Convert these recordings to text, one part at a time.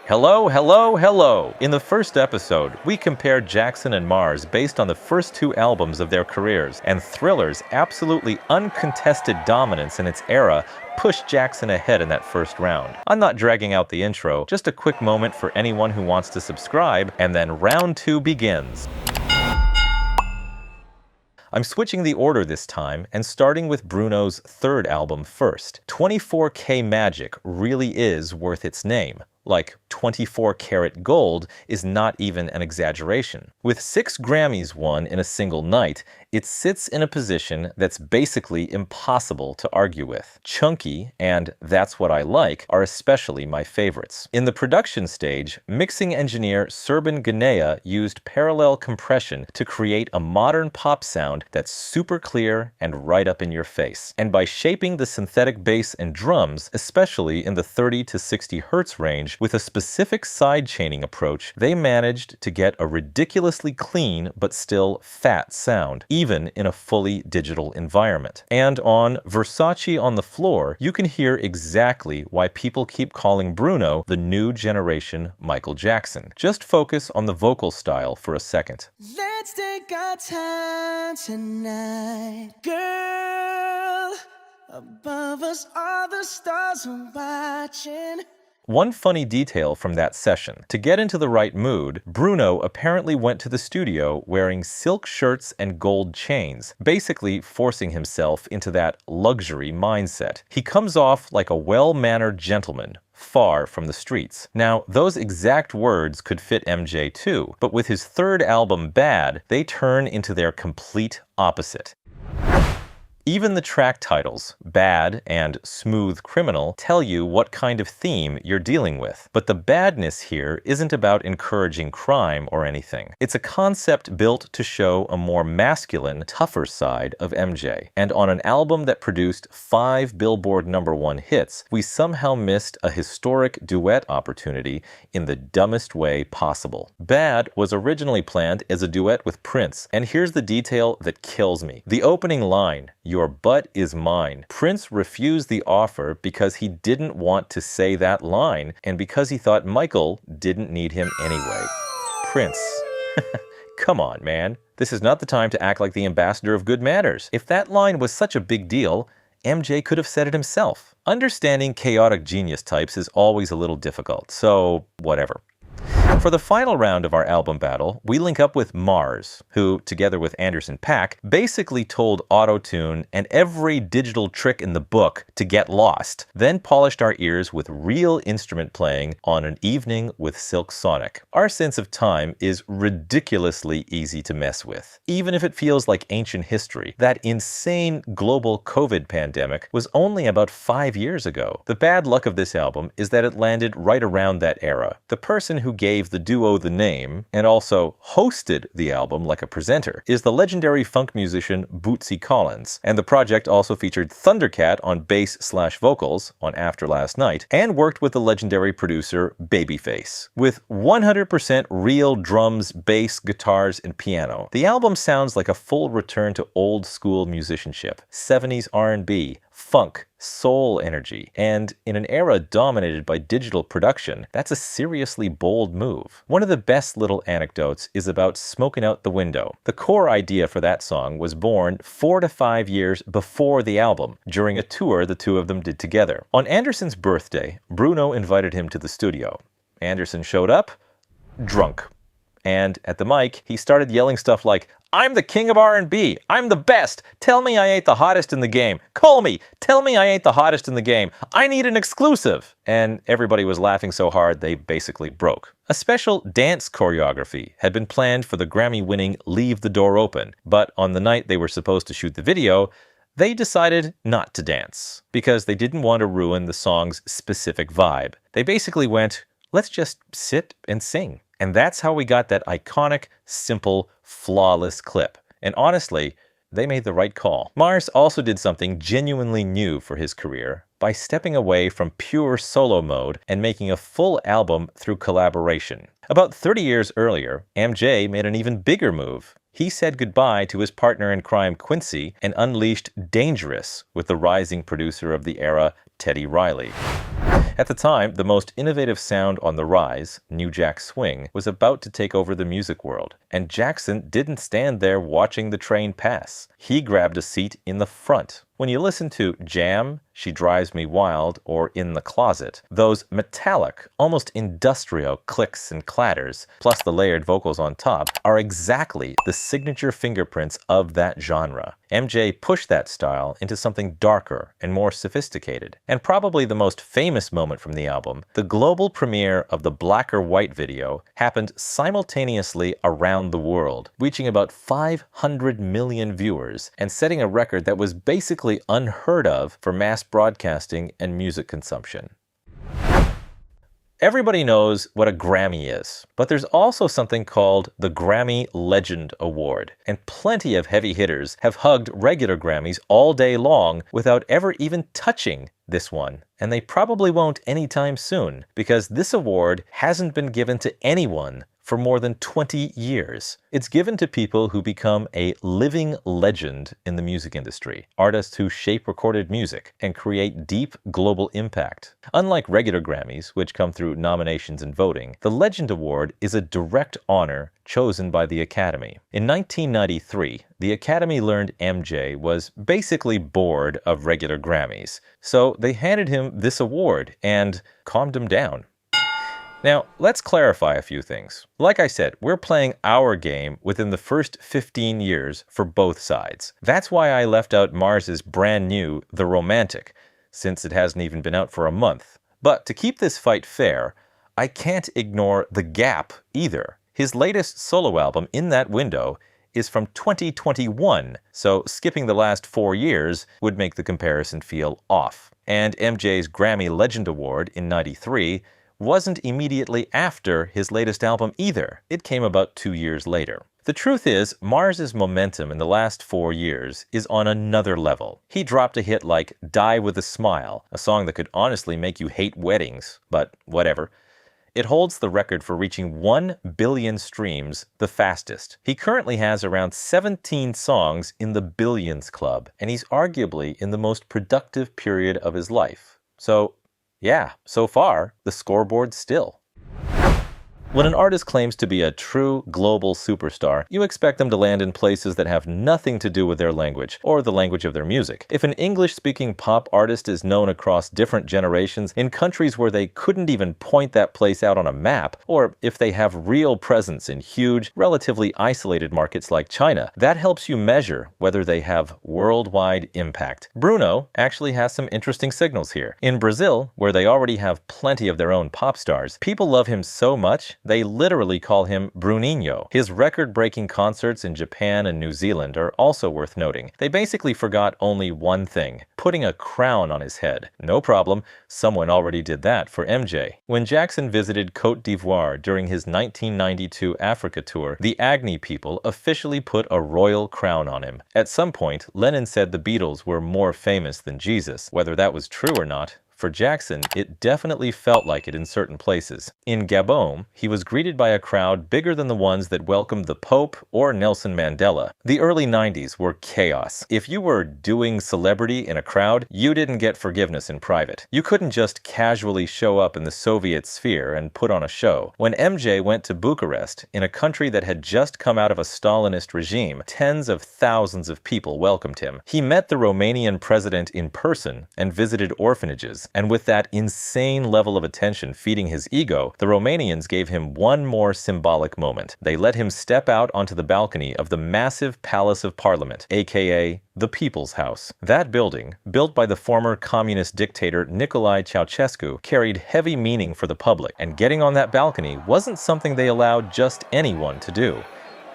Hello, hello, hello! In the first episode, we compared Jackson and Mars based on the first two albums of their careers, and Thriller's absolutely uncontested dominance in its era pushed Jackson ahead in that first round. I'm not dragging out the intro, just a quick moment for anyone who wants to subscribe, and then round two begins. I'm switching the order this time and starting with Bruno's third album first. 24K Magic really is worth its name. Like 24 karat gold is not even an exaggeration. With 6 Grammys won in a single night, it sits in a position that's basically impossible to argue with. Chunky and That's What I Like are especially my favorites. In the production stage, mixing engineer Serban Ganea used parallel compression to create a modern pop sound that's super clear and right up in your face. And by shaping the synthetic bass and drums, especially in the 30 to 60 hertz range, with a specific side chaining approach, they managed to get a ridiculously clean but still fat sound, even in a fully digital environment. And on Versace on the Floor, you can hear exactly why people keep calling Bruno the new generation Michael Jackson. Just focus on the vocal style for a second. Let's take our time tonight, girl. Above us all the stars are watching. One funny detail from that session. To get into the right mood, Bruno apparently went to the studio wearing silk shirts and gold chains, basically forcing himself into that luxury mindset. He comes off like a well-mannered gentleman, far from the streets. Now, those exact words could fit MJ too, but with his third album, Bad, they turn into their complete opposite. Even the track titles, Bad and Smooth Criminal, tell you what kind of theme you're dealing with. But the badness here isn't about encouraging crime or anything. It's a concept built to show a more masculine, tougher side of MJ. And on an album that produced 5 Billboard #1 hits, we somehow missed a historic duet opportunity in the dumbest way possible. Bad was originally planned as a duet with Prince, and here's the detail that kills me. The opening line, "Your butt is mine." Prince refused the offer because he didn't want to say that line and because he thought Michael didn't need him anyway. Prince. Come on, man. This is not the time to act like the ambassador of good manners. If that line was such a big deal, MJ could have said it himself. Understanding chaotic genius types is always a little difficult, so whatever. For the final round of our album battle, we link up with Mars, who, together with Anderson .Paak, basically told Auto-Tune and every digital trick in the book to get lost, then polished our ears with real instrument playing on An Evening with Silk Sonic. Our sense of time is ridiculously easy to mess with. Even if it feels like ancient history, that insane global COVID pandemic was only about 5 years ago. The bad luck of this album is that it landed right around that era. The person who gave the duo the name, and also hosted the album like a presenter, is the legendary funk musician Bootsy Collins, and the project also featured Thundercat on bass/vocals on After Last Night, and worked with the legendary producer Babyface. With 100% real drums, bass, guitars, and piano, the album sounds like a full return to old-school musicianship, 70s R&B, funk, soul energy, and in an era dominated by digital production, that's a seriously bold move. One of the best little anecdotes is about Smokin' Out the Window. The core idea for that song was born 4 to 5 years before the album, during a tour the two of them did together. On Anderson's birthday, Bruno invited him to the studio. Anderson showed up, drunk. And at the mic, he started yelling stuff like, "I'm the king of R&B. I'm the best. Tell me I ain't the hottest in the game. Call me. Tell me I ain't the hottest in the game. I need an exclusive." And everybody was laughing so hard they basically broke. A special dance choreography had been planned for the Grammy-winning Leave the Door Open, but on the night they were supposed to shoot the video, they decided not to dance because they didn't want to ruin the song's specific vibe. They basically went, "Let's just sit and sing." And that's how we got that iconic, simple, flawless clip. And honestly, they made the right call. Mars also did something genuinely new for his career by stepping away from pure solo mode and making a full album through collaboration. About 30 years earlier, MJ made an even bigger move. He said goodbye to his partner in crime Quincy and unleashed Dangerous with the rising producer of the era, Teddy Riley. At the time, the most innovative sound on the rise, New Jack Swing, was about to take over the music world, and Jackson didn't stand there watching the train pass. He grabbed a seat in the front. When you listen to Jam, She Drives Me Wild, or In the Closet, those metallic, almost industrial clicks and clatters, plus the layered vocals on top, are exactly the signature fingerprints of that genre. MJ pushed that style into something darker and more sophisticated. And probably the most famous moment from the album, the global premiere of the Black or White video, happened simultaneously around the world, reaching about 500 million viewers and setting a record that was basically unheard of for mass broadcasting and music consumption. Everybody knows what a Grammy is, but there's also something called the Grammy Legend Award, and plenty of heavy hitters have hugged regular Grammys all day long without ever even touching this one, and they probably won't anytime soon, because this award hasn't been given to anyone for more than 20 years. It's given to people who become a living legend in the music industry, artists who shape recorded music and create deep global impact. Unlike regular Grammys, which come through nominations and voting, the Legend Award is a direct honor chosen by the Academy. In 1993, the Academy learned MJ was basically bored of regular Grammys, so they handed him this award and calmed him down. Now, let's clarify a few things. Like I said, we're playing our game within the first 15 years for both sides. That's why I left out Mars's brand new The Romantic, since it hasn't even been out for a month. But to keep this fight fair, I can't ignore The Gap either. His latest solo album in that window is from 2021, so skipping the last 4 years would make the comparison feel off. And MJ's Grammy Legend Award in '93 wasn't immediately after his latest album either. It came about 2 years later. The truth is, Mars's momentum in the last 4 years is on another level. He dropped a hit like Die With a Smile, a song that could honestly make you hate weddings, but whatever. It holds the record for reaching 1 billion streams the fastest. He currently has around 17 songs in the Billions Club, and he's arguably in the most productive period of his life. So, yeah, so far, the scoreboard's still. When an artist claims to be a true global superstar, you expect them to land in places that have nothing to do with their language, or the language of their music. If an English-speaking pop artist is known across different generations in countries where they couldn't even point that place out on a map, or if they have real presence in huge, relatively isolated markets like China, that helps you measure whether they have worldwide impact. Bruno actually has some interesting signals here. In Brazil, where they already have plenty of their own pop stars, people love him so much they literally call him Bruninho. His record-breaking concerts in Japan and New Zealand are also worth noting. They basically forgot only one thing: putting a crown on his head. No problem, someone already did that for MJ. When Jackson visited Côte d'Ivoire during his 1992 Africa tour, the Agni people officially put a royal crown on him. At some point, Lennon said the Beatles were more famous than Jesus. Whether that was true or not, for Jackson, it definitely felt like it in certain places. In Gabon, he was greeted by a crowd bigger than the ones that welcomed the Pope or Nelson Mandela. The early 90s were chaos. If you were doing celebrity in a crowd, you didn't get forgiveness in private. You couldn't just casually show up in the Soviet sphere and put on a show. When MJ went to Bucharest, in a country that had just come out of a Stalinist regime, tens of thousands of people welcomed him. He met the Romanian president in person and visited orphanages. And with that insane level of attention feeding his ego, the Romanians gave him one more symbolic moment. They let him step out onto the balcony of the massive Palace of Parliament, aka the People's House. That building, built by the former communist dictator Nicolae Ceausescu, carried heavy meaning for the public, and getting on that balcony wasn't something they allowed just anyone to do.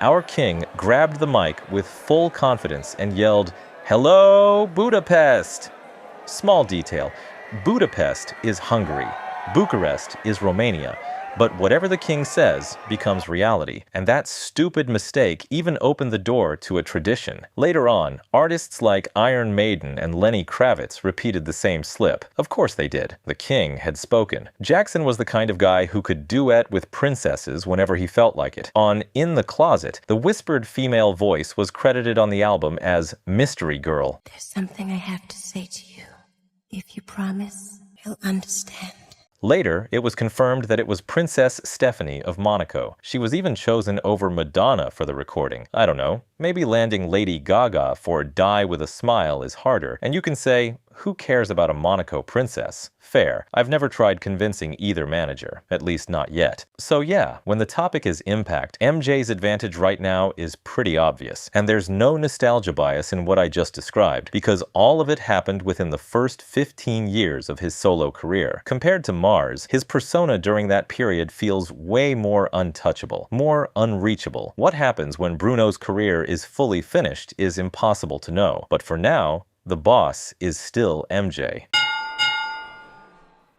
Our king grabbed the mic with full confidence and yelled, "Hello, Budapest!" Small detail. Budapest is Hungary, Bucharest is Romania, but whatever the king says becomes reality, and that stupid mistake even opened the door to a tradition. Later on, artists like Iron Maiden and Lenny Kravitz repeated the same slip. Of course they did. The king had spoken. Jackson was the kind of guy who could duet with princesses whenever he felt like it. On In the Closet, the whispered female voice was credited on the album as Mystery Girl. There's something I have to say to you. If you promise. He'll understand. Later, it was confirmed that it was Princess Stephanie of Monaco. She was even chosen over Madonna for the recording. I don't know, maybe landing Lady Gaga for Die with a Smile is harder, and you can say, who cares about a Monaco princess? Fair. I've never tried convincing either manager, at least not yet. So yeah, when the topic is impact, MJ's advantage right now is pretty obvious, and there's no nostalgia bias in what I just described, because all of it happened within the first 15 years of his solo career. Compared to Mars, his persona during that period feels way more untouchable, more unreachable. What happens when Bruno's career is fully finished is impossible to know, but for now, the boss is still MJ.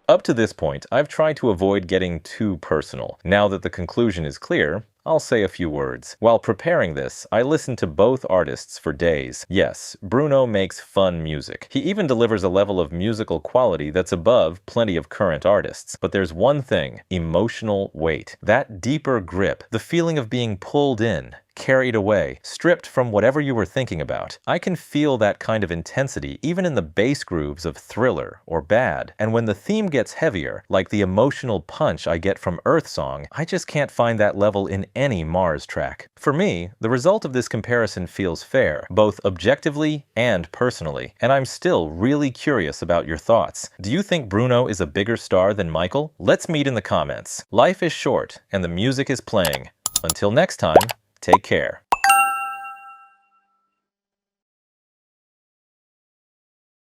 Up to this point, I've tried to avoid getting too personal. Now that the conclusion is clear, I'll say a few words. While preparing this, I listened to both artists for days. Yes, Bruno makes fun music. He even delivers a level of musical quality that's above plenty of current artists. But there's one thing: emotional weight. That deeper grip, the feeling of being pulled in, carried away, stripped from whatever you were thinking about. I can feel that kind of intensity even in the bass grooves of Thriller or Bad. And when the theme gets heavier, like the emotional punch I get from Earth Song, I just can't find that level in any Mars track. For me, the result of this comparison feels fair, both objectively and personally, and I'm still really curious about your thoughts. Do you think Bruno is a bigger star than Michael? Let's meet in the comments. Life is short, and the music is playing. Until next time, take care.